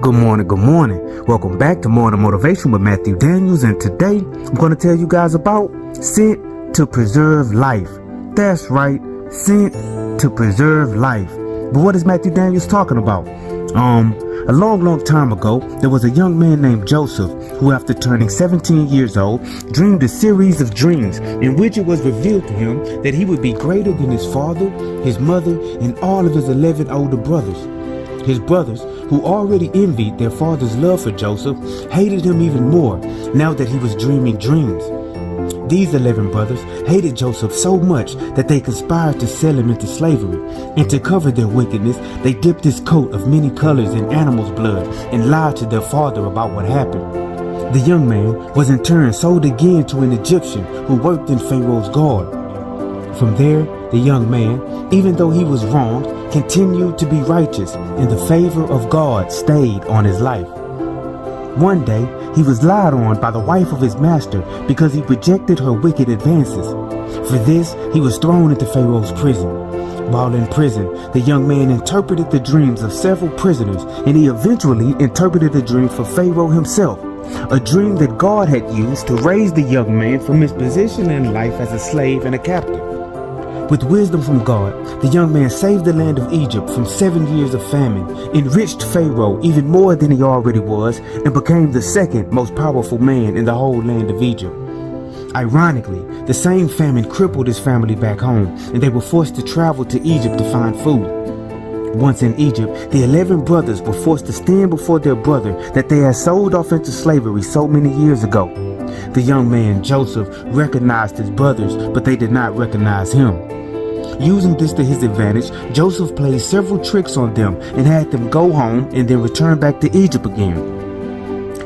Good morning, good morning. Welcome back to Morning Motivation with Matthew Daniels, and today I'm going to tell you guys about sent to preserve life. That's right, sent to preserve life. But what is Matthew Daniels talking about? A long time ago, there was a young man named Joseph who, after turning 17 years old, dreamed a series of dreams in which it was revealed to him that he would be greater than his father, his mother, and all of his 11 older brothers. His brothers, who already envied their father's love for Joseph, hated him even more now that he was dreaming dreams. These 11 brothers hated Joseph so much that they conspired to sell him into slavery, and to cover their wickedness, they dipped his coat of many colors in animals' blood and lied to their father about what happened. The young man was in turn sold again to an Egyptian who worked in Pharaoh's guard. From there, the young man, even though he was wronged, continued to be righteous, and the favor of God stayed on his life. One day, he was lied on by the wife of his master because he rejected her wicked advances. For this, he was thrown into Pharaoh's prison. While in prison, the young man interpreted the dreams of several prisoners, and he eventually interpreted the dream for Pharaoh himself, a dream that God had used to raise the young man from his position in life as a slave and a captive. With wisdom from God, the young man saved the land of Egypt from 7 years of famine, enriched Pharaoh even more than he already was, and became the second most powerful man in the whole land of Egypt. Ironically, the same famine crippled his family back home, and they were forced to travel to Egypt to find food. Once in Egypt, the 11 brothers were forced to stand before their brother that they had sold off into slavery so many years ago. The young man, Joseph, recognized his brothers, but they did not recognize him. Using this to his advantage, Joseph played several tricks on them and had them go home and then return back to Egypt again.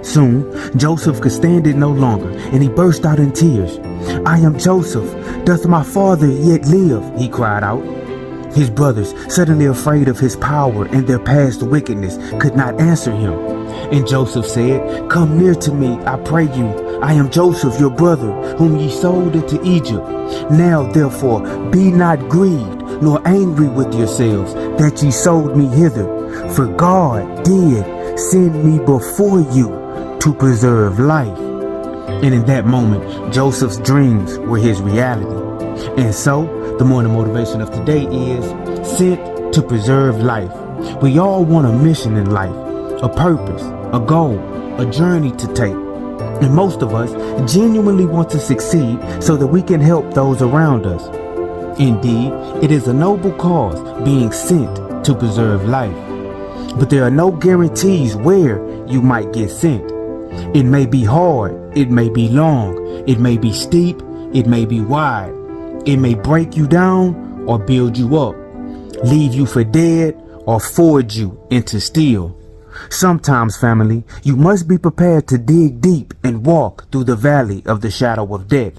Soon, Joseph could stand it no longer, and he burst out in tears. "I am Joseph. Doth my father yet live?" he cried out. His brothers, suddenly afraid of his power and their past wickedness, could not answer him. And Joseph said, "Come near to me, I pray you. I am Joseph, your brother, whom ye sold into Egypt. Now, therefore, be not grieved, nor angry with yourselves, that ye sold me hither. For God did send me before you to preserve life." And in that moment, Joseph's dreams were his reality. And so, the morning motivation of today is sent to preserve life. We all want a mission in life, a purpose, a goal, a journey to take. And most of us genuinely want to succeed so that we can help those around us. Indeed, it is a noble cause, being sent to preserve life. But there are no guarantees where you might get sent. It may be hard, it may be long, it may be steep, it may be wide. It may break you down or build you up, leave you for dead or forge you into steel. Sometimes, family, you must be prepared to dig deep and walk through the valley of the shadow of death,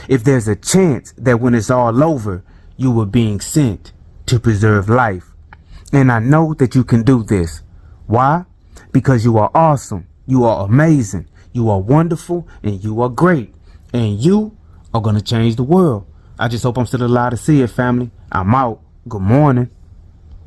if there's a chance that when it's all over, you were being sent to preserve life. And I know that you can do this. Why? Because you are awesome, you are amazing, you are wonderful, and you are great. And you are going to change the world. I just hope I'm still alive to see it, family. I'm out. Good morning.